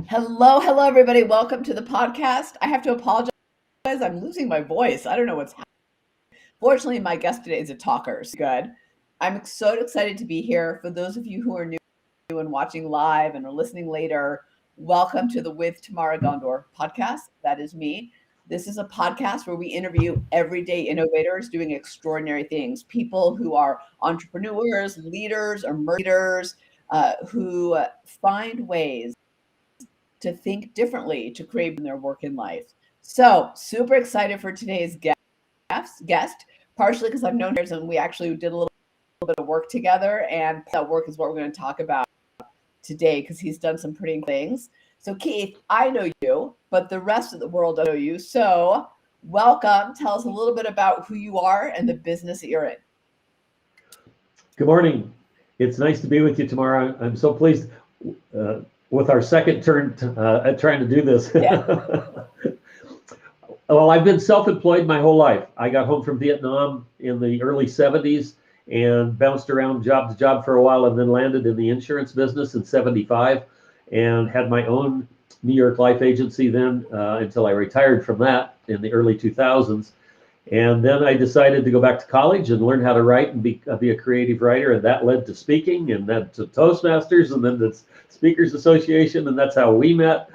Hello, everybody. Welcome to the podcast. I have to apologize. I'm losing my voice. I don't know what's happening. Fortunately, my guest today is a talker. So good. I'm so excited to be here. For those of you who are new and watching live and are listening later, welcome to the With Tamara Ghandour podcast. That is me. This is a podcast where we interview everyday innovators doing extraordinary things, people who are entrepreneurs, leaders, or leaders who find ways to think differently to create in their work in life. So super excited for today's guest, partially because I've known her and we actually did a little bit of work together, and that work is what we're going to talk about today because he's done some pretty things. So Keith, I know you, but the rest of the world doesn't know you. So welcome. Tell us a little bit about who you are and the business that you're in. Good morning. It's nice to be with you, Tamara. I'm so pleased with our second turn at trying to do this. Yeah. Well, I've been self-employed my whole life. I got home from Vietnam in the early 70s and bounced around job to job for a while and then landed in the insurance business in 75 and had my own New York life agency then until I retired from that in the early 2000s. And then I decided to go back to college and learn how to write and be a creative writer. And that led to speaking and then to Toastmasters and then the Speakers Association. And that's how we met.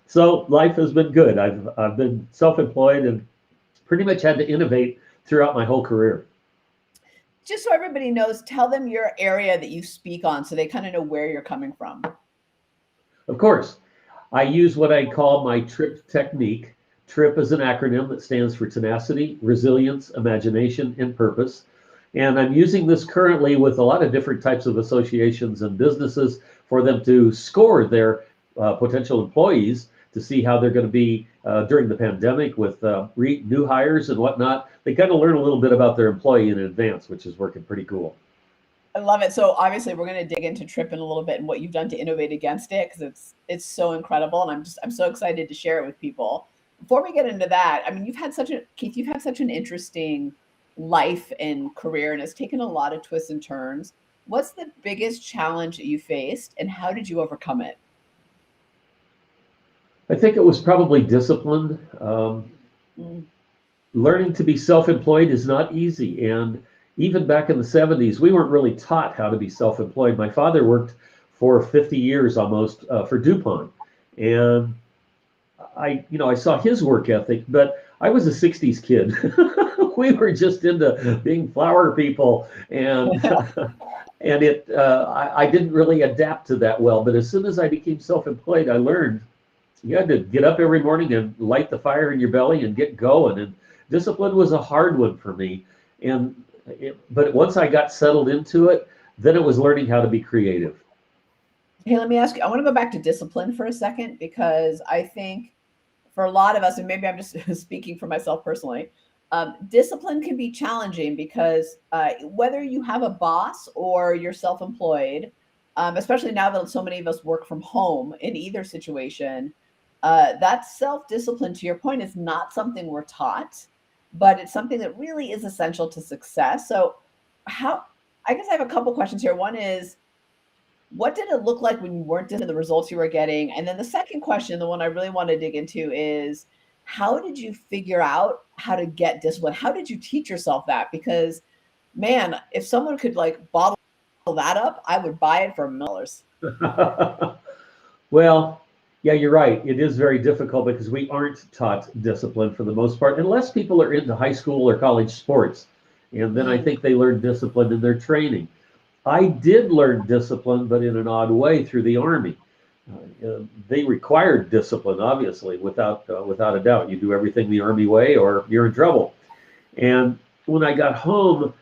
So life has been good. I've been self-employed and pretty much had to innovate throughout my whole career. Just so everybody knows, tell them your area that you speak on so they kind of know where you're coming from. Of course, I use what I call my TRIP technique. TRIP is an acronym that stands for tenacity, resilience, imagination, and purpose. And I'm using this currently with a lot of different types of associations and businesses for them to score their potential employees to see how they're going to be during the pandemic with new hires and whatnot. They kind of learn a little bit about their employee in advance, which is working pretty cool. I love it. So obviously we're going to dig into Trip in a little bit and what you've done to innovate against it because it's so incredible, and I'm so excited to share it with people. Before we get into that, I mean, Keith, you've had such an interesting life and career, and it's taken a lot of twists and turns. What's the biggest challenge that you faced, and how did you overcome it? I think it was probably discipline. Mm. Learning to be self-employed is not easy. And even back in the 70s, we weren't really taught how to be self-employed. My father worked for 50 years almost for DuPont. And I saw his work ethic, but I was a 60s kid. We were just into being flower people. And I didn't really adapt to that well. But as soon as I became self-employed, I learned you had to get up every morning and light the fire in your belly and get going. And discipline was a hard one for me. But once I got settled into it, then it was learning how to be creative. Hey, let me ask you, I want to go back to discipline for a second because I think for a lot of us, and maybe I'm just speaking for myself personally, discipline can be challenging because whether you have a boss or you're self-employed, especially now that so many of us work from home in either situation, that self-discipline, to your point, is not something we're taught, but it's something that really is essential to success. So, how? I guess I have a couple questions here. One is, what did it look like when you weren't into the results you were getting? And then the second question, the one I really want to dig into, is how did you figure out how to get discipline? How did you teach yourself that? Because, man, if someone could like bottle that up, I would buy it for $1 million. Well, yeah, you're right. It is very difficult because we aren't taught discipline for the most part, unless people are into high school or college sports. And then I Mm. think they learn discipline in their training. I did learn discipline, but in an odd way through the Army. They required discipline, obviously, without a doubt. You do everything the Army way, or you're in trouble. And when I got home,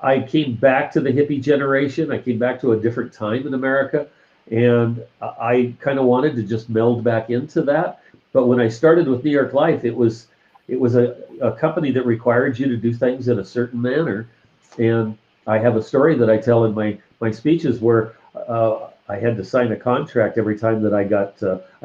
I came back to the hippie generation. I came back to a different time in America, and I kind of wanted to just meld back into that. But when I started with New York Life, it was a company that required you to do things in a certain manner. And I have a story that I tell in my speeches where I had to sign a contract every time that I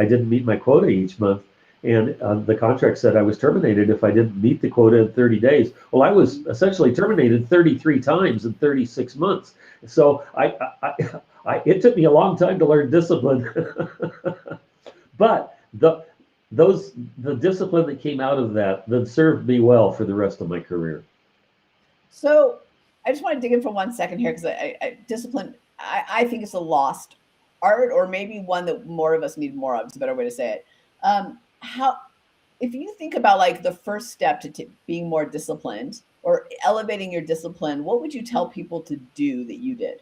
didn't meet my quota each month. And the contract said I was terminated if I didn't meet the quota in 30 days. Well, I was essentially terminated 33 times in 36 months. So it took me a long time to learn discipline. But the discipline that came out of that then served me well for the rest of my career. So I just want to dig in for 1 second here because discipline, I think it's a lost art, or maybe one that more of us need more of. It's a better way to say it. How, if you think about like the first step to being more disciplined or elevating your discipline, what would you tell people to do that you did?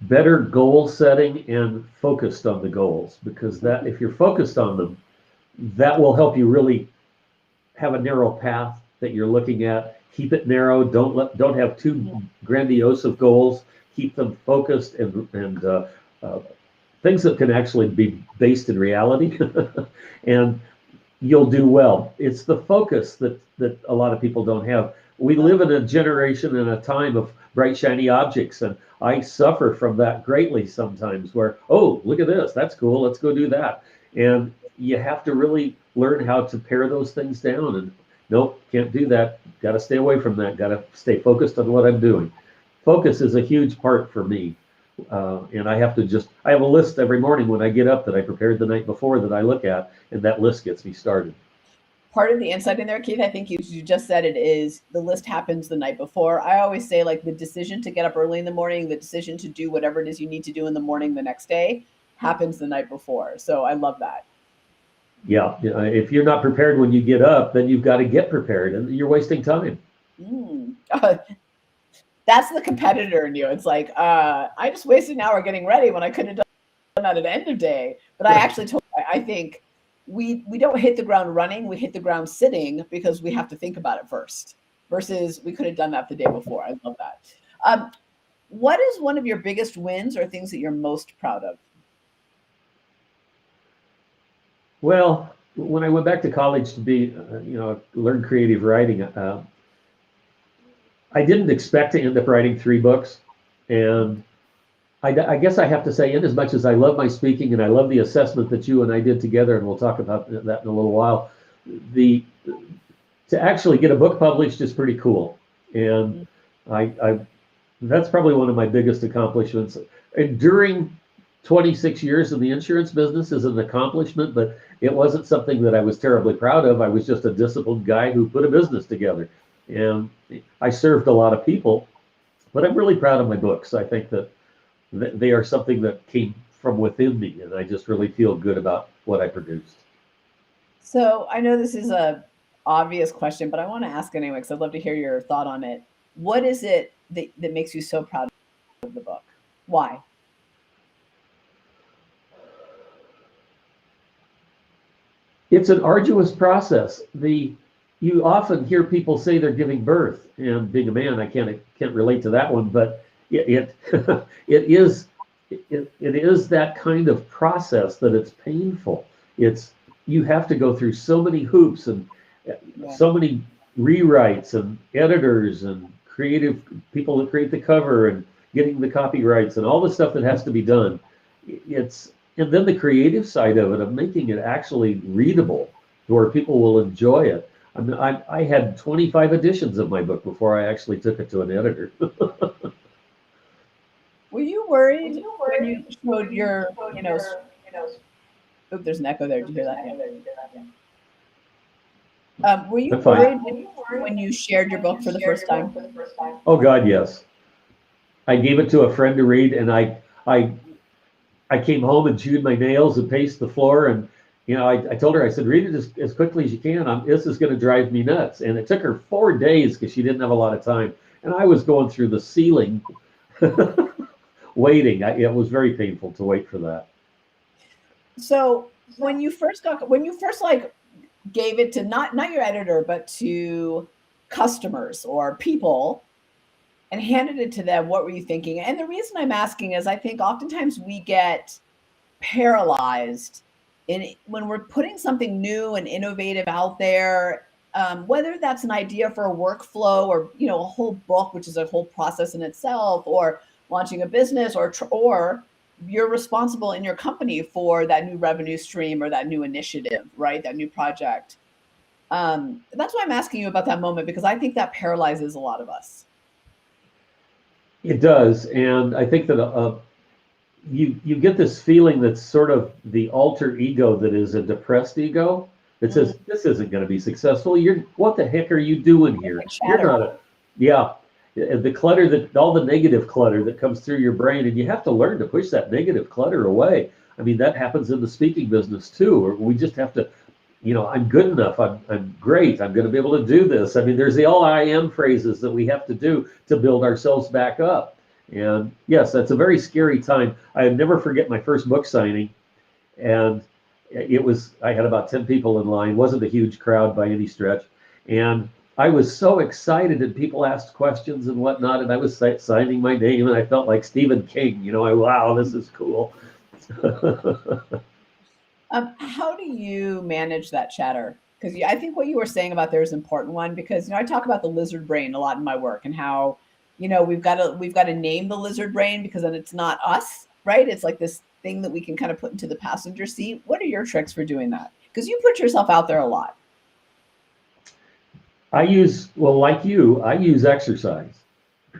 Better goal setting and focused on the goals, because that if you're focused on them, that will help you really have a narrow path that you're looking at. Keep it narrow. Don't have too grandiose of goals. Keep them focused and things that can actually be based in reality, and you'll do well. It's the focus that a lot of people don't have. We live in a generation and a time of bright shiny objects, and I suffer from that greatly sometimes. Where, oh, look at this, that's cool, let's go do that. And you have to really learn how to pare those things down. And nope, can't do that. Got to stay away from that. Got to stay focused on what I'm doing. Focus is a huge part for me. And I have a list every morning when I get up that I prepared the night before that I look at, and that list gets me started. Part of the insight in there, Keith, I think you just said it, is the list happens the night before. I always say, like, the decision to get up early in the morning, the decision to do whatever it is you need to do in the morning the next day happens the night before. So I love that. Yeah, if you're not prepared when you get up, then you've got to get prepared, and you're wasting time. Mm. That's the competitor in you. It's like, I just wasted an hour getting ready when I could have done that at the end of day. But I actually I think we don't hit the ground running, we hit the ground sitting because we have to think about it first, versus we could have done that the day before. I love that. What is one of your biggest wins or things that you're most proud of? Well, when I went back to college to learn creative writing, I didn't expect to end up writing 3 books. And I guess I have to say, in as much as I love my speaking and I love the assessment that you and I did together, and we'll talk about that in a little while, the to actually get a book published is pretty cool. And I that's probably one of my biggest accomplishments. Enduring 26 years in the insurance business is an accomplishment, but it wasn't something that I was terribly proud of. I was just a disciplined guy who put a business together. And I served a lot of people, but I'm really proud of my books. I think that they are something that came from within me, and I just really feel good about what I produced. So I know this is a obvious question, but I want to ask anyway because I'd love to hear your thought on it. What is it that makes you so proud of the book? Why? It's an arduous process. You often hear people say they're giving birth, and being a man, I can't relate to that one, but it it is that kind of process that it's painful. It's You have to go through so many hoops and Yeah. so many rewrites and editors and creative people that create the cover and getting the copyrights and all the stuff that has to be done. It's And then the creative side of it, of making it actually readable to where people will enjoy it. I mean, I had 25 editions of my book before I actually took it to an editor. Were you worried when you showed your, oh, there's an echo there. Did you hear that? Yeah. Were you I'm fine. worried when you shared your book for the first time? Oh God, yes. I gave it to a friend to read, and I came home and chewed my nails and paced the floor. And I told her, I said, read it as quickly as you can. This is going to drive me nuts. And it took her 4 days because she didn't have a lot of time. And I was going through the ceiling waiting. It was very painful to wait for that. So when you first like gave it to not your editor, but to customers or people and handed it to them, what were you thinking? And the reason I'm asking is I think oftentimes we get paralyzed in when we're putting something new and innovative out there, whether that's an idea for a workflow or a whole book, which is a whole process in itself, or launching a business, or you're responsible in your company for that new revenue stream or that new initiative, right? That new project. That's why I'm asking you about that moment, because I think that paralyzes a lot of us. It does, and I think that you get this feeling that's sort of the alter ego that is a depressed ego that Mm, says this isn't going to be successful. You're what the heck are you doing here? You're chatter. not a yeah. The clutter that all the negative clutter that comes through your brain, and you have to learn to push that negative clutter away. I mean, that happens in the speaking business too, or we just have to, I'm good enough. I'm great. I'm going to be able to do this. I mean, there's the all I am phrases that we have to do to build ourselves back up. And yes, that's a very scary time. I never forget my first book signing. And I had about 10 people in line. It wasn't a huge crowd by any stretch. And I was so excited, and people asked questions and whatnot. And I was signing my name, and I felt like Stephen King. Wow, this is cool. How do you manage that chatter? Because I think what you were saying about there is an important one, because I talk about the lizard brain a lot in my work, and how we've got to name the lizard brain, because then it's not us, right? It's like this thing that we can kind of put into the passenger seat. What are your tricks for doing that? Because you put yourself out there a lot. Well, like you, I use exercise.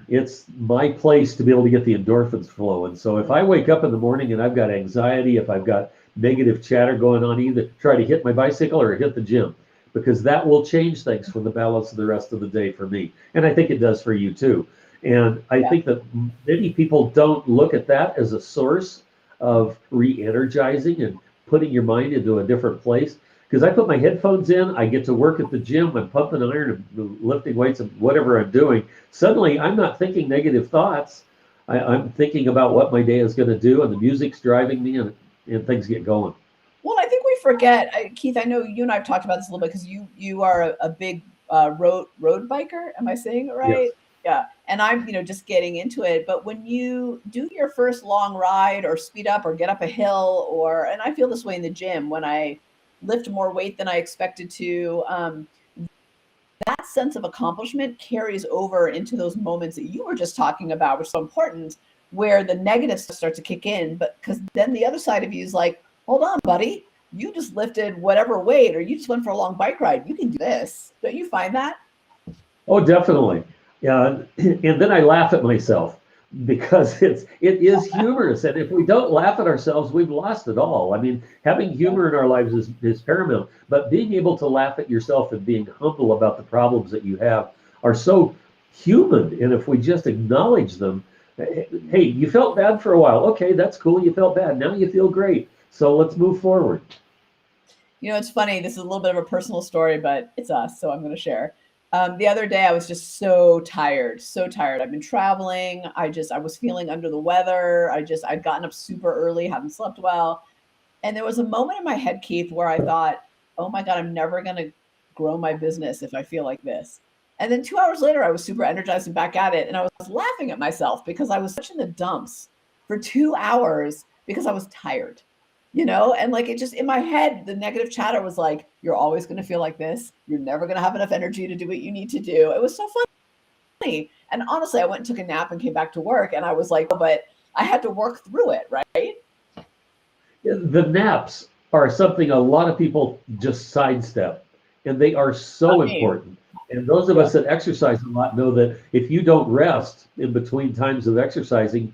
It's my place to be able to get the endorphins flowing. So if I wake up in the morning and I've got anxiety, if I've got negative chatter going on, either try to hit my bicycle or hit the gym, because that will change things for the balance of the rest of the day for me. And I think it does for you too. And I Yeah. think that many people don't look at that as a source of re-energizing and putting your mind into a different place. Because I put my headphones in, I get to work at the gym, I'm pumping iron and lifting weights and whatever I'm doing. Suddenly, I'm not thinking negative thoughts. I'm thinking about what my day is going to do, and the music's driving me, and things get going. Well, I think we forget, Keith. I know you and I've talked about this a little bit, because you are a big road biker. Am I saying it Yes. right? Yeah. And I'm just getting into it. But when you do your first long ride, or speed up, or get up a hill, and I feel this way in the gym when I lift more weight than I expected to. That sense of accomplishment carries over into those moments that you were just talking about, which is so important, where the negatives start to kick in. But because then the other side of you is like, hold on, buddy, you just lifted whatever weight, or you just went for a long bike ride. You can do this. Don't you find that? Oh, definitely. Yeah, and then I laugh at myself because it is humorous, and if we don't laugh at ourselves, we've lost it all. I mean, having humor in our lives is paramount, but being able to laugh at yourself and being humble about the problems that you have are so human. And if we just acknowledge them, hey, you felt bad for a while. Okay, that's cool. You felt bad. Now you feel great. So let's move forward. It's funny. This is a little bit of a personal story, but it's us, so I'm going to share. The other day, I was just so tired, so tired. I've been traveling. I was feeling under the weather. I'd gotten up super early, hadn't slept well. And there was a moment in my head, Keith, where I thought, oh my God, I'm never going to grow my business if I feel like this. And then 2 hours later, I was super energized and back at it. And I was laughing at myself, because I was such in the dumps for 2 hours because I was tired, And like, it just, in my head, the negative chatter was like, you're always going to feel like this. You're never going to have enough energy to do what you need to do. It was so funny. And honestly, I went and took a nap and came back to work. And I was like, oh, but I had to work through it, right? The naps are something a lot of people just sidestep, and they are Not so me. important. And those of Yeah. us that exercise a lot know that if you don't rest in between times of exercising,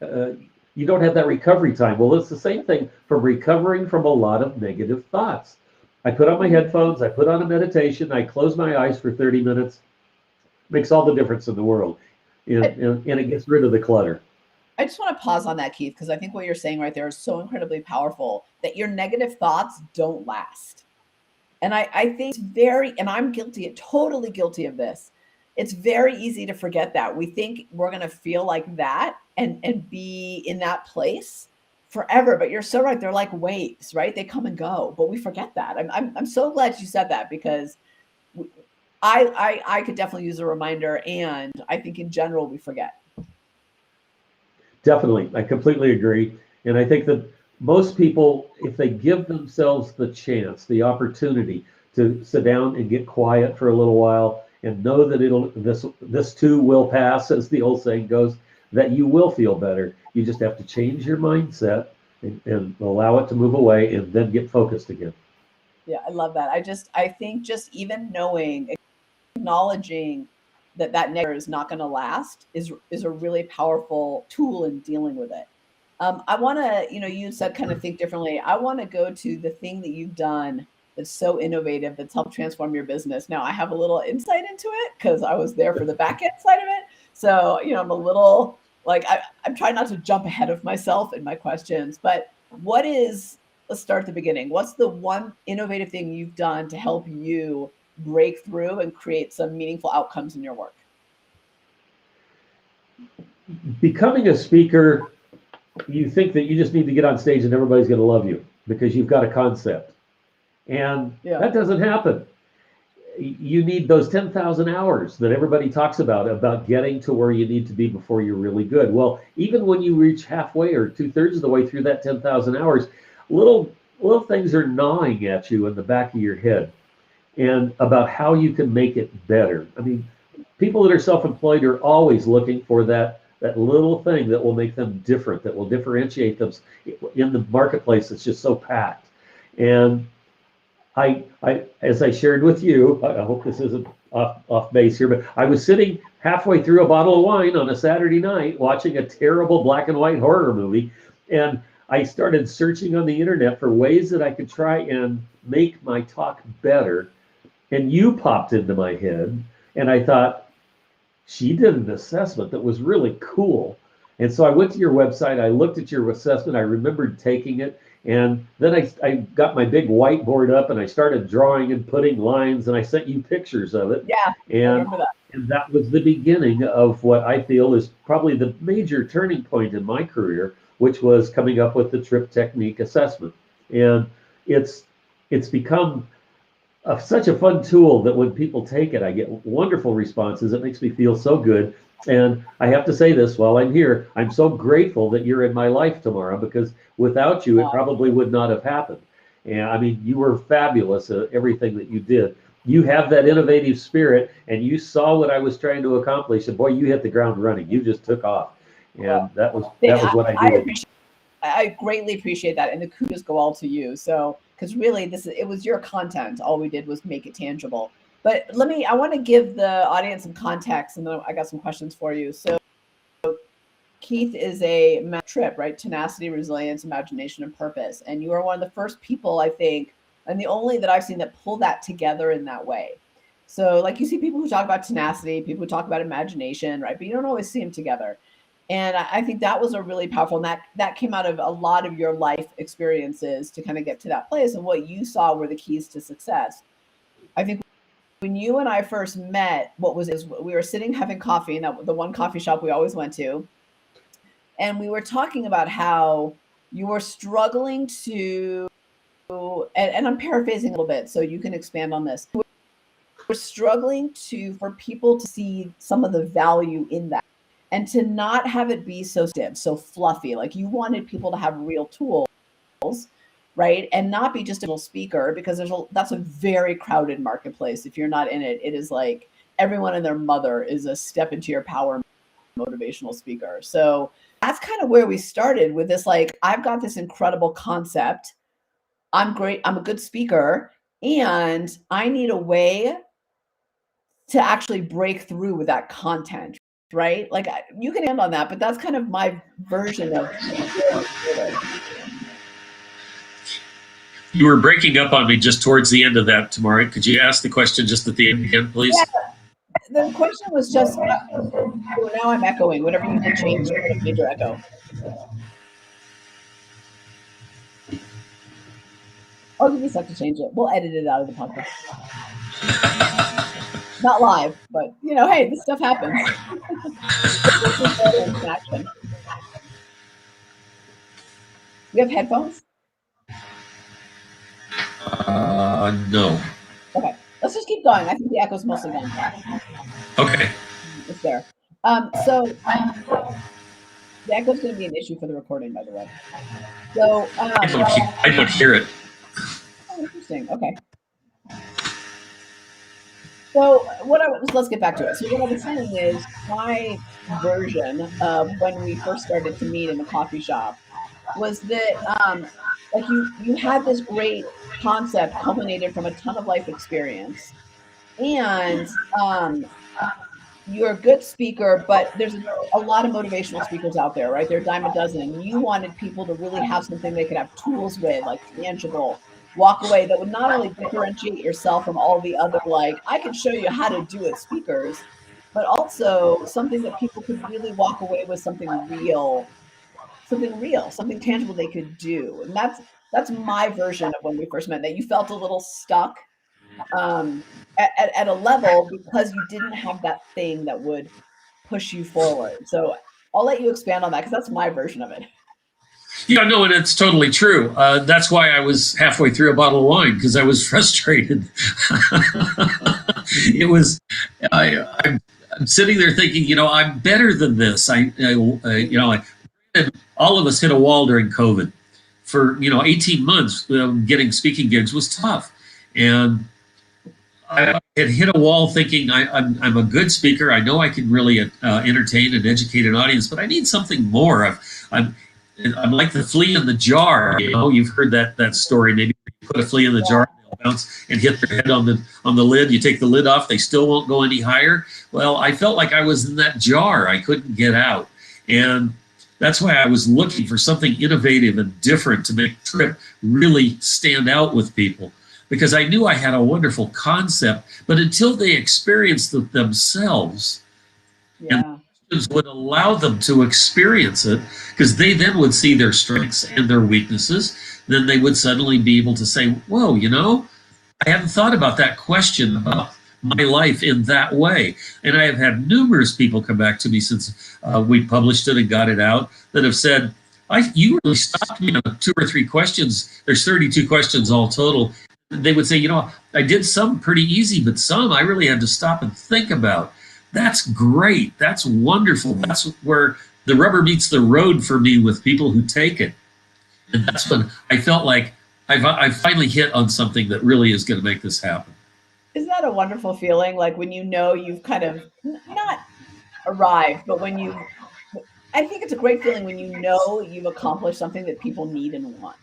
uh, you don't have that recovery time. Well, it's the same thing from recovering from a lot of negative thoughts. I put on my headphones, I put on a meditation, I close my eyes for 30 minutes, makes all the difference in the world. And it gets rid of the clutter. I just want to pause on that, Keith, because I think what you're saying right there is so incredibly powerful, that your negative thoughts don't last. And I think it's and I'm guilty, totally guilty of this. It's very easy to forget that. We think we're going to feel like that, and be in that place forever. But you're so right. They're like waves, right? They come and go, but we forget that. I'm so glad you said that, because I could definitely use a reminder. And I think in general, we forget. Definitely, I completely agree. And I think that most people, if they give themselves the chance, the opportunity to sit down and get quiet for a little while and know that this too will pass, as the old saying goes, that you will feel better. You just have to change your mindset and allow it to move away and then get focused again. Yeah, I love that. I think just even knowing, acknowledging that that negative is not going to last is a really powerful tool in dealing with it. I want to, you said kind of think differently. I want to go to the thing that you've done that's so innovative, that's helped transform your business. Now, I have a little insight into it because I was there for the back end side of it. So, I'm a little like, I'm trying not to jump ahead of myself in my questions, but what is, let's start at the beginning. What's the one innovative thing you've done to help you break through and create some meaningful outcomes in your work? Becoming a speaker, you think that you just need to get on stage and everybody's going to love you because you've got a concept. And that doesn't happen. You need those 10,000 hours that everybody talks about getting to where you need to be before you're really good. Well, even when you reach halfway or 2/3 of the way through that 10,000 hours, little things are gnawing at you in the back of your head and about how you can make it better. I mean, people that are self-employed are always looking for that little thing that will make them different, that will differentiate them in the marketplace that's just so packed. And I, as I shared with you, I hope this isn't off base here, but I was sitting halfway through a bottle of wine on a Saturday night watching a terrible black and white horror movie, and I started searching on the internet for ways that I could try and make my talk better, and you popped into my head, and I thought, she did an assessment that was really cool. And so I went to your website, I looked at your assessment, I remembered taking it, and then I got my big whiteboard up and I started drawing and putting lines, and I sent you pictures of it. Yeah, and, and that was the beginning of what I feel is probably the major turning point in my career, which was coming up with the trip technique assessment. And it's become such a fun tool that when people take it, I get wonderful responses. It makes me feel so good. And I have to say this while I'm here, I'm so grateful that you're in my life, Tamara, because without you, it probably would not have happened. And I mean, you were fabulous at everything that you did. You have that innovative spirit, and you saw what I was trying to accomplish, and boy, you hit the ground running. You just took off, and that was what I needed. I greatly appreciate that, and the kudos go all to you. So, because really, it was your content. All we did was make it tangible. But I want to give the audience some context, and then I got some questions for you. So, Keith is a trip, right? Tenacity, resilience, imagination, and purpose. And you are one of the first people, I think, and the only that I've seen that pull that together in that way. So, like, you see people who talk about tenacity, people who talk about imagination, right? But you don't always see them together. And I think that was a really powerful, and that came out of a lot of your life experiences to kind of get to that place, and what you saw were the keys to success. I think when you and I first met, we were sitting having coffee in the one coffee shop we always went to, and we were talking about how you were struggling to, and I'm paraphrasing a little bit, so you can expand on this. We're struggling for people to see some of the value in that, and to not have it be so stiff, so fluffy. Like, you wanted people to have real tools, right? And not be just a little speaker, because that's a very crowded marketplace. If you're not in it, it is like everyone and their mother is a step into your power motivational speaker. So that's kind of where we started with this. Like, I've got this incredible concept. I'm great. I'm a good speaker, and I need a way to actually break through with that content, right? Like, you can end on that, but that's kind of my version of. You were breaking up on me just towards the end of that, Tamara. Could you ask the question just at the end again, please? Yeah. The question was just, now I'm echoing. Whatever you did change your echo. I'll give you a sec to change it. We'll edit it out of the podcast. Not live, but hey, this stuff happens. You have headphones? No. Okay, let's just keep going. I think the echo's mostly gone. Okay. It's there. So the echo's going to be an issue for the recording, by the way. So I don't hear it. Oh, interesting. Okay. So let's get back to it. So what I was saying is my version of when we first started to meet in the coffee shop was that like you had this great concept culminated from a ton of life experience, and um, you're a good speaker, but there's a lot of motivational speakers out there, right? They're a dime a dozen, and you wanted people to really have something they could have tools with, like tangible, walk away that would not only differentiate yourself from all the other, like, I can show you how to do it speakers, but also something that people could really walk away with something real, something tangible they could do. And that's my version of when we first met, that you felt a little stuck um, at a level because you didn't have that thing that would push you forward. So I'll let you expand on that because that's my version of it. Yeah, no, and it's totally true. That's why I was halfway through a bottle of wine because I was frustrated. It was, I'm sitting there thinking, I'm better than this. All of us hit a wall during COVID. For 18 months, getting speaking gigs was tough, and I had hit a wall thinking I'm a good speaker. I know I can really entertain and educate an audience, but I need something more. I'm like the flea in the jar. You've heard that story. Maybe you put a flea in the jar, they'll bounce and hit their head on the lid. You take the lid off, they still won't go any higher. Well, I felt like I was in that jar. I couldn't get out, and that's why I was looking for something innovative and different to make Trip really stand out with people, because I knew I had a wonderful concept, but until they experienced it themselves, Yeah. and would allow them to experience it, because they then would see their strengths and their weaknesses, then they would suddenly be able to say, whoa, I hadn't thought about that question about my life in that way. And I have had numerous people come back to me since we published it and got it out that have said, you really stopped me on 2 or 3 questions. There's 32 questions all total. They would say, I did some pretty easy, but some I really had to stop and think about. That's great. That's wonderful. That's where the rubber meets the road for me with people who take it. And that's when I felt like I finally hit on something that really is going to make this happen. Isn't that a wonderful feeling? Like when you've kind of not arrived, but I think it's a great feeling when you've accomplished something that people need and want.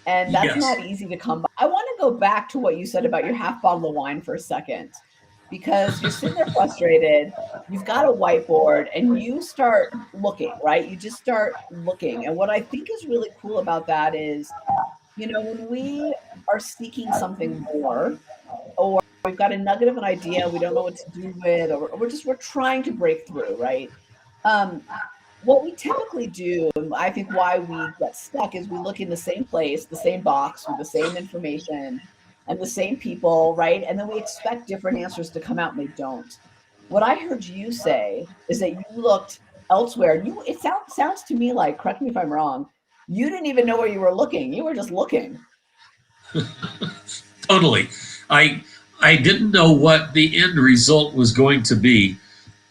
And that's Yes. not easy to come by. I want to go back to what you said about your half bottle of wine for a second, because you're sitting there frustrated. You've got a whiteboard and you start looking, right? You just start looking. And what I think is really cool about that is, when we are seeking something more, or we've got a nugget of an idea we don't know what to do with, or we're trying to break through, right? What we typically do, and I think why we get stuck, is we look in the same place, the same box, with the same information and the same people, right? And then we expect different answers to come out, and they don't. What I heard you say is that you looked elsewhere. It sounds to me like, correct me if I'm wrong, you didn't even know where you were looking. You were just looking. Totally. I didn't know what the end result was going to be.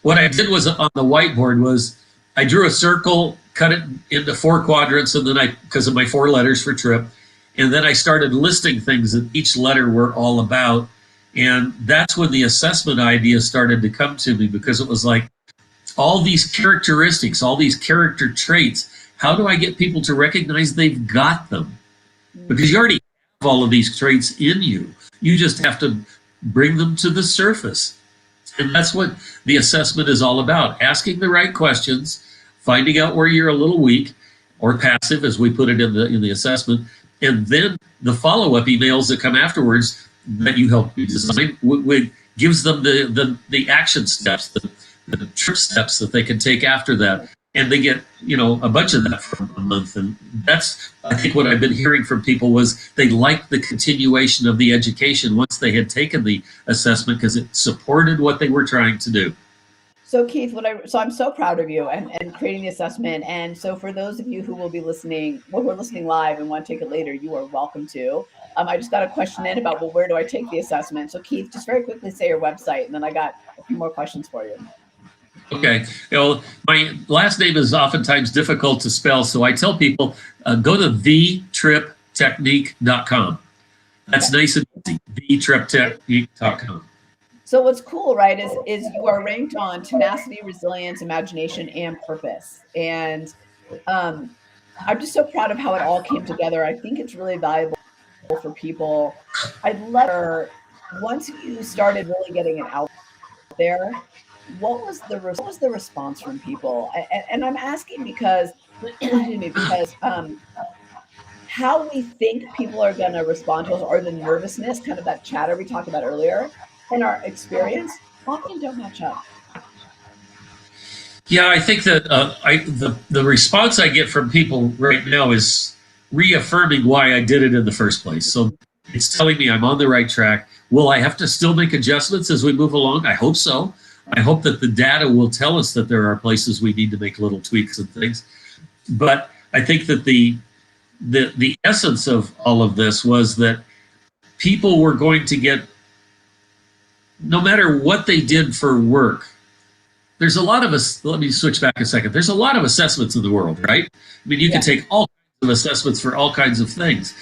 What I did was on the whiteboard was I drew a circle, cut it into 4 quadrants, and then because of my 4 letters for Trip, and then I started listing things that each letter were all about. And that's when the assessment idea started to come to me, because it was like all these characteristics, all these character traits. How do I get people to recognize they've got them? Because you already have all of these traits in you. You just have to bring them to the surface. And that's what the assessment is all about. Asking the right questions, finding out where you're a little weak or passive, as we put it in the assessment, and then the follow-up emails that come afterwards that you help design gives them the action steps, the trip steps that they can take after that. And they get, a bunch of that for a month. And that's, I think, what I've been hearing from people was they liked the continuation of the education once they had taken the assessment, because it supported what they were trying to do. So Keith, so I'm so proud of you and creating the assessment. And so for those of you who will be listening, who are listening live and want to take it later, you are welcome to. I just got a question in about, where do I take the assessment? So Keith, just very quickly say your website, and then I got a few more questions for you. Okay. My last name is oftentimes difficult to spell, so I tell people go to thetriptechnique.com. That's nice and easy. thetriptechnique.com. So what's cool, right, is you are ranked on tenacity, resilience, imagination, and purpose. And um, I'm just so proud of how it all came together. I think it's really valuable for people. I'd love her, once you started really getting it out there, what was the response from people? And I'm asking because, excuse me, because how we think people are going to respond to us, or the nervousness, kind of that chatter we talked about earlier, and our experience often don't match up. Yeah, I think that the response I get from people right now is reaffirming why I did it in the first place. So it's telling me I'm on the right track. Will I have to still make adjustments as we move along? I hope so. I hope that the data will tell us that there are places we need to make little tweaks and things. But I think that the essence of all of this was that people were going to get, no matter what they did for work, there's a lot of us. Let me switch back a second. There's a lot of assessments in the world, right? I mean, you can take all kinds of assessments for all kinds of things,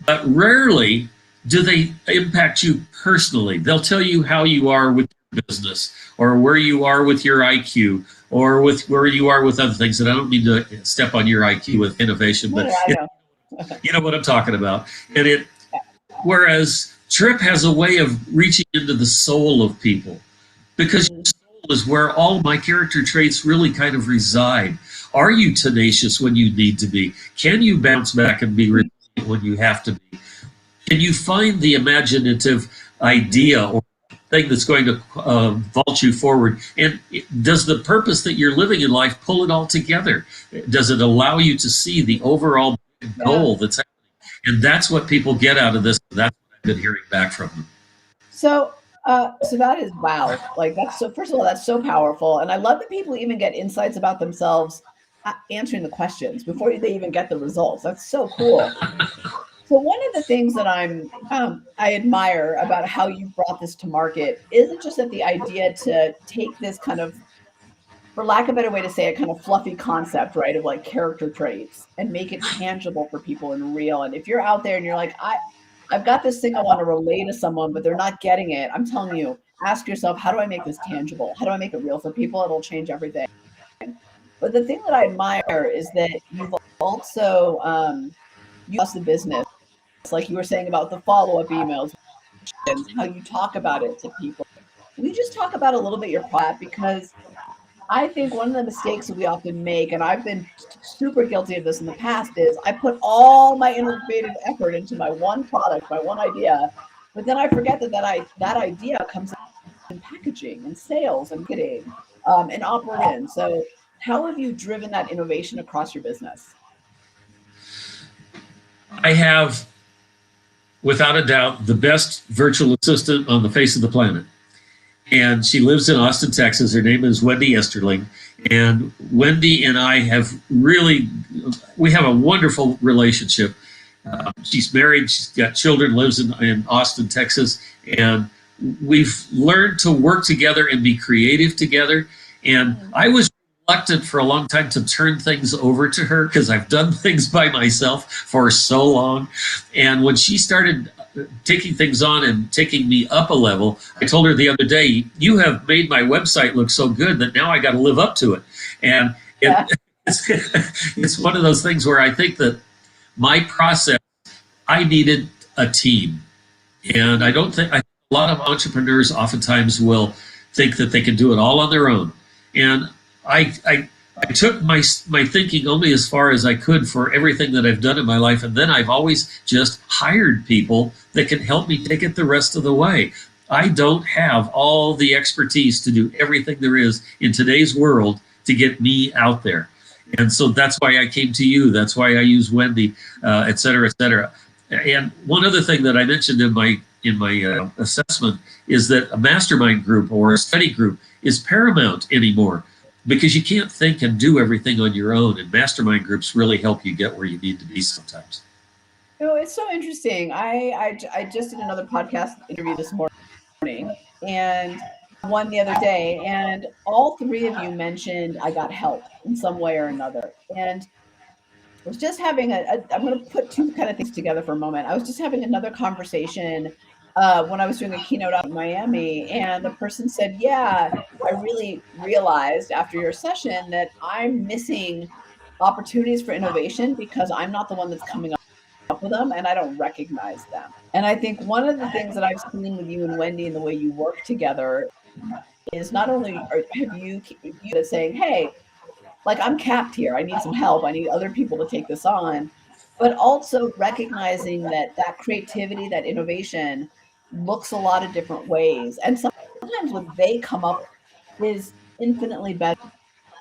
but rarely do they impact you personally. They'll tell you how you are with your business, or where you are with your IQ, or with where you are with other things. And I don't mean to step on your IQ with innovation, but you know what I'm talking about. And whereas Trip has a way of reaching into the soul of people, because is where all my character traits really kind of reside. Are you tenacious when you need to be? Can you bounce back and be resilient when you have to be? Can you find the imaginative idea or thing that's going to vault you forward? And does the purpose that you're living in life pull it all together? Does it allow you to see the overall goal that's happening? And that's what people get out of this. That's what I've been hearing back from them. So that is wow. Like that's so. First of all, that's so powerful, and I love that people even get insights about themselves answering the questions before they even get the results. That's so cool. So one of the things that I admire about how you brought this to market isn't just that the idea to take this kind of, for lack of a better way to say it, kind of fluffy concept, right, of like character traits and make it tangible for people and real. And if you're out there and you're like, I've got this thing I want to relay to someone, but they're not getting it, I'm telling you, ask yourself, how do I make this tangible? How do I make it real for people? It'll change everything. But the thing that I admire is that you've also used the business, like you were saying about the follow-up emails and how you talk about it to people. Will you just talk about a little bit your product? Because I think one of the mistakes that we often make, and I've been super guilty of this in the past, is I put all my innovative effort into my one product, my one idea, but then I forget that idea comes in packaging and sales and marketing and operations. So how have you driven that innovation across your business? I have, without a doubt, the best virtual assistant on the face of the planet. And she lives in Austin, Texas. Her name is Wendy Esterling. And Wendy and I we have a wonderful relationship. She's married, she's got children, lives in Austin, Texas. And we've learned to work together and be creative together. And I was reluctant for a long time to turn things over to her because I've done things by myself for so long. And when she started taking things on and taking me up a level, I told her the other day, you have made my website look so good that now I got to live up to it. And it's one of those things where I think that my process, I needed a team. And a lot of entrepreneurs oftentimes will think that they can do it all on their own. And I took my thinking only as far as I could for everything that I've done in my life. And then I've always just hired people that can help me take it the rest of the way. I don't have all the expertise to do everything there is in today's world to get me out there. And so that's why I came to you. That's why I use Wendy, et cetera, et cetera. And one other thing that I mentioned in my assessment is that a mastermind group or a study group is paramount anymore, because you can't think and do everything on your own. And mastermind groups really help you get where you need to be sometimes. It's so interesting. I just did another podcast interview this morning and one the other day, and all three of you mentioned I got help in some way or another. And I was just having I'm going to put two kind of things together for a moment. I was just having another conversation when I was doing a keynote out in Miami, and the person said, "Yeah, I really realized after your session that I'm missing opportunities for innovation because I'm not the one that's coming up with them and I don't recognize them." And I think one of the things that I've seen with you and Wendy and the way you work together is not only have you saying, "Hey, like I'm capped here. I need some help. I need other people to take this on," but also recognizing that that creativity, that innovation looks a lot of different ways. And sometimes what they come up is infinitely better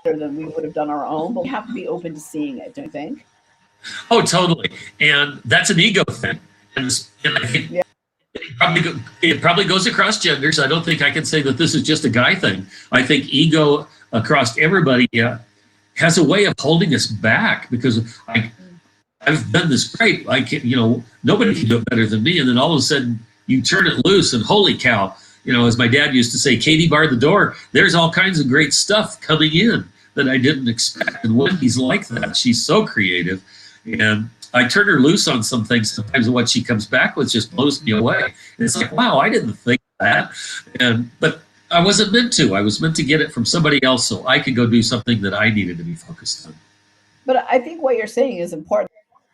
than we would have done our own, but we have to be open to seeing it, don't you think? Oh, totally. And that's an ego thing. And I think Yeah. it probably goes across genders. I don't think I can say that this is just a guy thing. I think ego across everybody has a way of holding us back because I've done this great. I can, nobody can do it better than me. And then all of a sudden you turn it loose and holy cow, as my dad used to say, Katie barred the door. There's all kinds of great stuff coming in that I didn't expect. And Wendy's like that. She's so creative. And I turn her loose on some things. Sometimes what she comes back with just blows me away. And it's like, wow, I didn't think that. But I wasn't meant to. I was meant to get it from somebody else so I could go do something that I needed to be focused on. But I think what you're saying is important.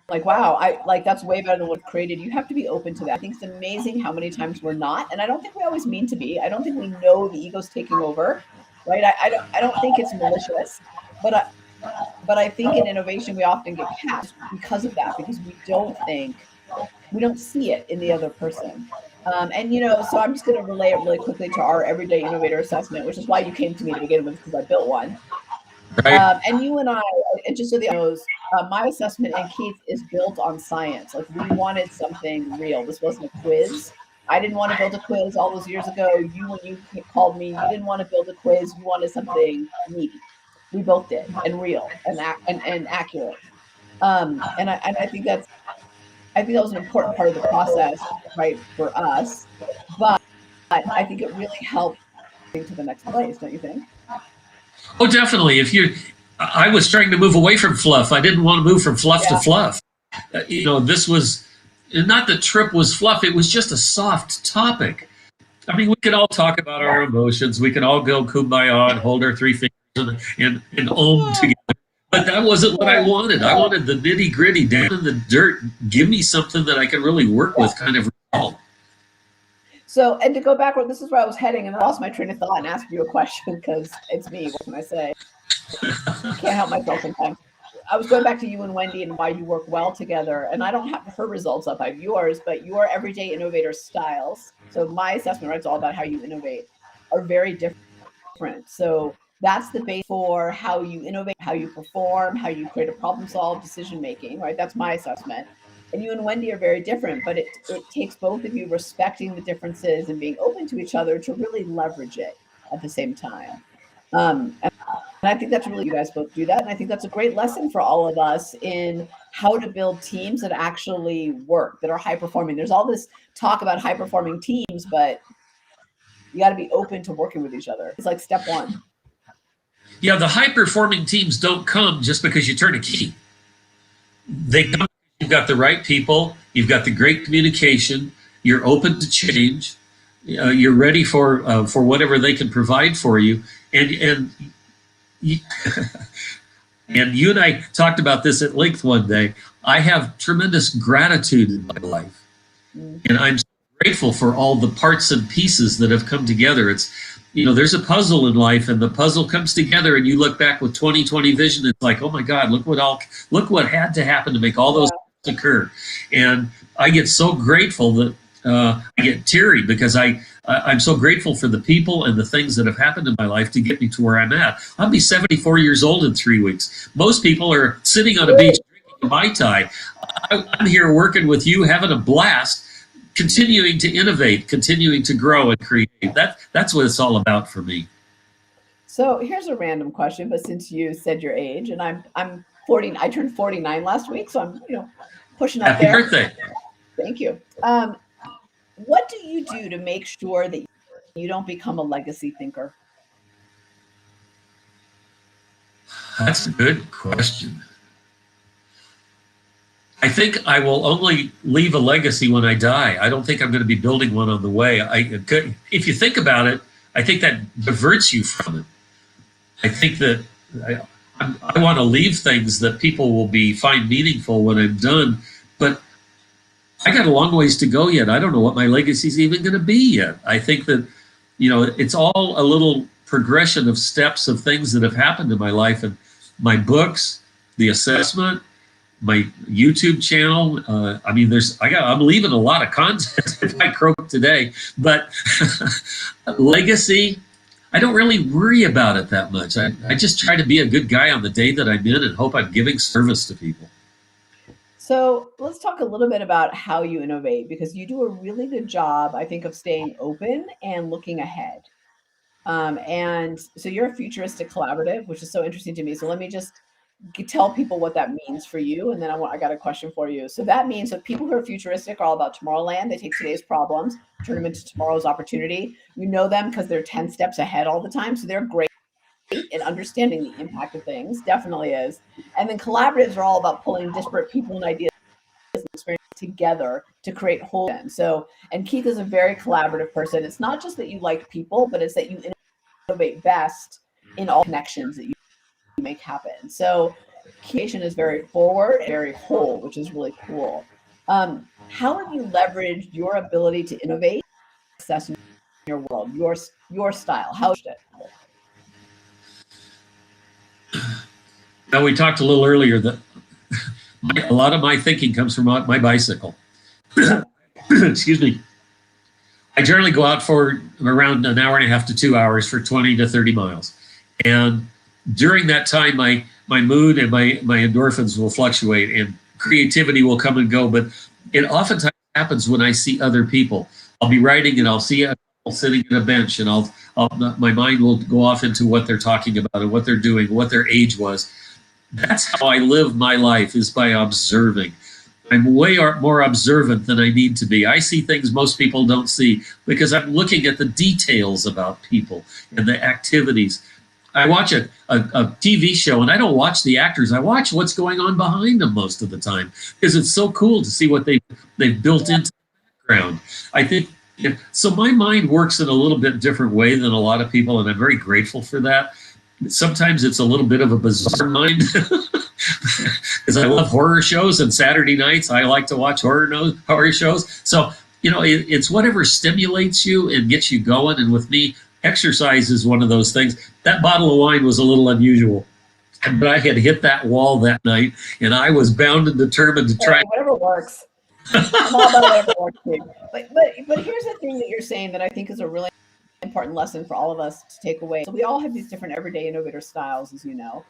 Like, wow, I like that's way better than what created. You have to be open to that. I think it's amazing how many times we're not, and I don't think we always mean to be. I don't think we know the ego's taking over, right? I don't think it's malicious, but I think in innovation we often get cast because of that, because we don't see it in the other person. And so I'm just going to relay it really quickly to our everyday innovator assessment, which is why you came to me to begin with, because I built one. Right? And you and I, and just so the knows, my assessment and Keith is built on science. Like we wanted something real. This wasn't a quiz. I didn't want to build a quiz all those years ago. When you called me, you didn't want to build a quiz. You wanted something meaty. We both did, and real and accurate. And I think that was an important part of the process, right, for us. But I think it really helped to the next place, don't you think? Oh, definitely. I was trying to move away from fluff. I didn't want to move from fluff to Yeah. fluff. This was not the trip was fluff. It was just a soft topic. I mean, we could all talk about our emotions. We could all go kumbaya and hold our three fingers and own together. But that wasn't what I wanted. I wanted the nitty gritty down in the dirt. Give me something that I can really work with, kind of result. So, and to go backward, this is where I was heading, and I lost my train of thought and asked you a question because it's me. What can I say? Can't help myself sometimes. I was going back to you and Wendy and why you work well together. And I don't have her results up, I have yours, but your everyday innovator styles. So my assessment, right, it's all about how you innovate, are very different. So that's the base for how you innovate, how you perform, how you create a problem solve, decision making, right? That's my assessment. And you and Wendy are very different, but it takes both of you respecting the differences and being open to each other to really leverage it at the same time. And I think that's really, you guys both do that. And I think that's a great lesson for all of us in how to build teams that actually work, that are high performing. There's all this talk about high performing teams, but you got to be open to working with each other. It's like step one. Yeah, the high performing teams don't come just because you turn a key. They come because you've got the right people, you've got the great communication, you're open to change, you're ready for whatever they can provide for you, and you, and you and I talked about this at length one day. I have tremendous gratitude in my life, and I'm so grateful for all the parts and pieces that have come together. It's there's a puzzle in life, and the puzzle comes together, and you look back with 2020 vision. It's like, oh my God, look what had to happen to make all those occur. And I get so grateful that I get teary because I'm so grateful for the people and the things that have happened in my life to get me to where I'm at. I'll be 74 years old in 3 weeks. Most people are sitting on a beach drinking a Mai Tai. I'm here working with you, having a blast, continuing to innovate, continuing to grow and create. That's what it's all about for me. So here's a random question, but since you said your age, and I'm 40, I turned 49 last week, so I'm pushing up Happy there. birthday. Thank you. What do you do to make sure that you don't become a legacy thinker? That's a good question. I think I will only leave a legacy when I die. I don't think I'm going to be building one on the way. If you think about it, I think that diverts you from it. I think that I want to leave things that people will find meaningful when I'm done, but I got a long ways to go yet. I don't know what my legacy is even going to be yet. I think that, it's all a little progression of steps of things that have happened in my life, and my books, the assessment, my YouTube channel. I'm leaving a lot of content if I croak today, but legacy, I don't really worry about it that much. I just try to be a good guy on the day that I'm in and hope I'm giving service to people. So let's talk a little bit about how you innovate, because you do a really good job, I think, of staying open and looking ahead. And so you're a futuristic collaborative, which is so interesting to me. So let me just tell people what that means for you, and then I got a question for you. So that means that people who are futuristic are all about Tomorrowland. They take today's problems, turn them into tomorrow's opportunity. You know them because they're 10 steps ahead all the time. So they're great in understanding the impact of things, definitely is. And then collaboratives are all about pulling disparate people and ideas and experience together to create whole. So, and Keith is a very collaborative person. It's not just that you like people, but it's that you innovate best in all connections that you make happen. So creation is very forward, very whole, which is really cool. How have you leveraged your ability to innovate success in your world, your style? How is it? Now, we talked a little earlier that a lot of my thinking comes from my bicycle. Excuse me. I generally go out for around an hour and a half to 2 hours for 20 to 30 miles. And during that time, my mood and my endorphins will fluctuate and creativity will come and go. But it oftentimes happens when I see other people. I'll be writing and I'll see a couple sitting at a bench, and my mind will go off into what they're talking about and what they're doing, what their age was. That's how I live my life, is by observing. I'm way more observant than I need to be. I see things most people don't see because I'm looking at the details about people and the activities. I watch a TV show and I don't watch the actors. I watch what's going on behind them most of the time, because it's so cool to see what they've built into the background. I think so. My mind works in a little bit different way than a lot of people, and I'm very grateful for that. Sometimes it's a little bit of a bizarre mind because I love horror shows, and Saturday nights I like to watch horror shows. So, it's whatever stimulates you and gets you going. And with me, exercise is one of those things. That bottle of wine was a little unusual, but I had hit that wall that night, and I was bound and determined to try. Whatever works. I'm all about whatever works. But here's the thing that you're saying that I think is a really important lesson for all of us to take away. So we all have these different everyday innovator styles, as you know,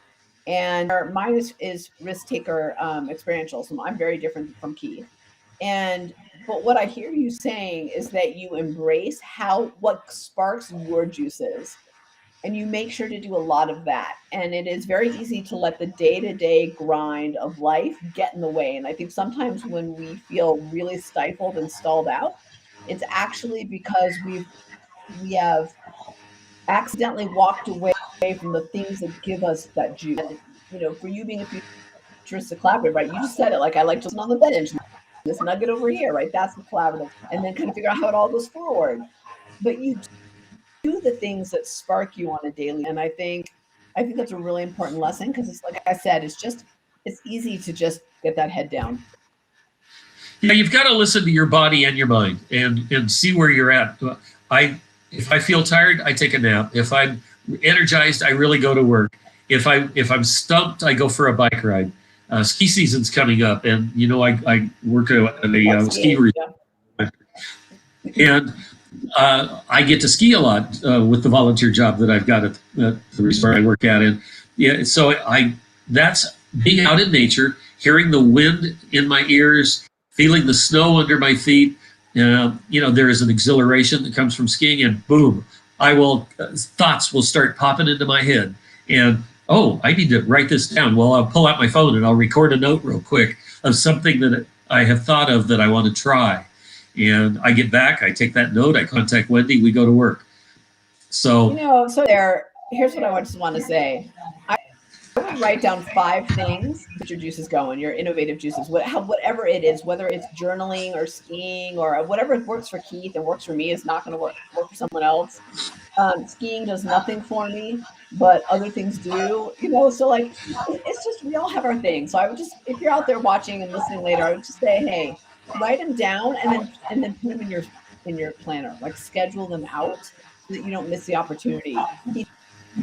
and mine is risk taker, experiential. So I'm very different from Keith. But what I hear you saying is that you embrace what sparks your juices, and you make sure to do a lot of that. And it is very easy to let the day-to-day grind of life get in the way. And I think sometimes when we feel really stifled and stalled out, it's actually because we have accidentally walked away from the things that give us that juice. And, for you being a futuristic collaborative, right? You just said it, like, I like to sit on the bench, this nugget over here, right? That's the collaborative. And then kind of figure out how it all goes forward. But you do the things that spark you on a daily. And I think that's a really important lesson, because it's, like I said, it's easy to just get that head down. Yeah, you've got to listen to your body and your mind and see where you're at. If I feel tired, I take a nap. If I'm energized, I really go to work. If I'm stumped, I go for a bike ride. Ski season's coming up, and I work at a ski resort, and I get to ski a lot with the volunteer job that I've got at the resort I work at. And so that's being out in nature, hearing the wind in my ears, feeling the snow under my feet. There is an exhilaration that comes from skiing, and boom, thoughts will start popping into my head. And, I need to write this down. Well, I'll pull out my phone and I'll record a note real quick of something that I have thought of that I want to try. And I get back, I take that note, I contact Wendy, we go to work. So, here's what I just want to say. I would write down 5 things to get your juices going, your innovative juices, whatever it is, whether it's journaling or skiing or whatever works for Keith and works for me is not going to work for someone else. Skiing does nothing for me, but other things do, so like it's just we all have our things. So I would just, if you're out there watching and listening later, I would just say, hey, write them down and then put them in your planner, like schedule them out so that you don't miss the opportunity.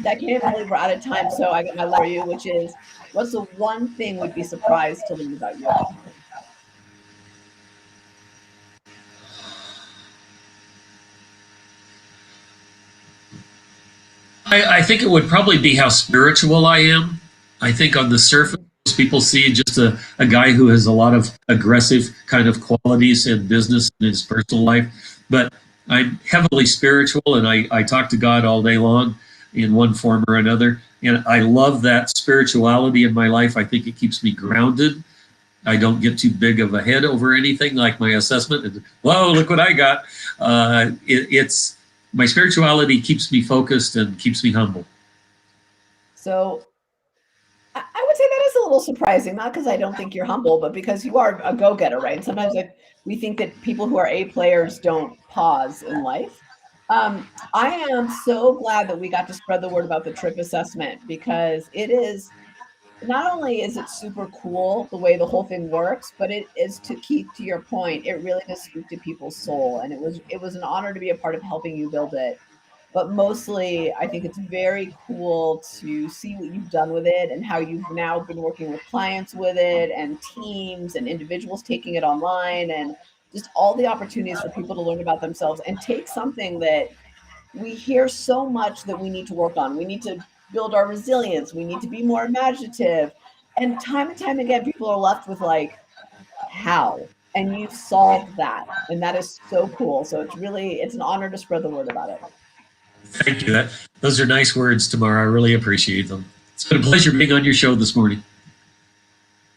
I can't believe we're out of time. So I got my last for you, which is, what's the one thing we'd be surprised to learn about you? I think it would probably be how spiritual I am. I think on the surface, people see just a guy who has a lot of aggressive kind of qualities in business and his personal life. But I'm heavily spiritual, and I talk to God all day long in one form or another. And I love that spirituality in my life. I think it keeps me grounded. I don't get too big of a head over anything like my assessment. And, whoa, look what I got. It's my spirituality keeps me focused and keeps me humble. So I would say that is a little surprising, not because I don't think you're humble, but because you are a go-getter, right? And sometimes we think that people who are A players don't pause in life. I am so glad that we got to spread the word about the trip assessment, because it is, not only is it super cool the way the whole thing works, but it is, to Keith, to your point, it really does speak to people's soul. And it was an honor to be a part of helping you build it. But mostly, I think it's very cool to see what you've done with it and how you've now been working with clients with it and teams and individuals taking it online, and just all the opportunities for people to learn about themselves and take something that we hear so much that we need to work on. We need to build our resilience. We need to be more imaginative. And time again, people are left with like, how? And you've solved that. And that is so cool. So it's an honor to spread the word about it. Thank you. Those are nice words, Tamara. I really appreciate them. It's been a pleasure being on your show this morning.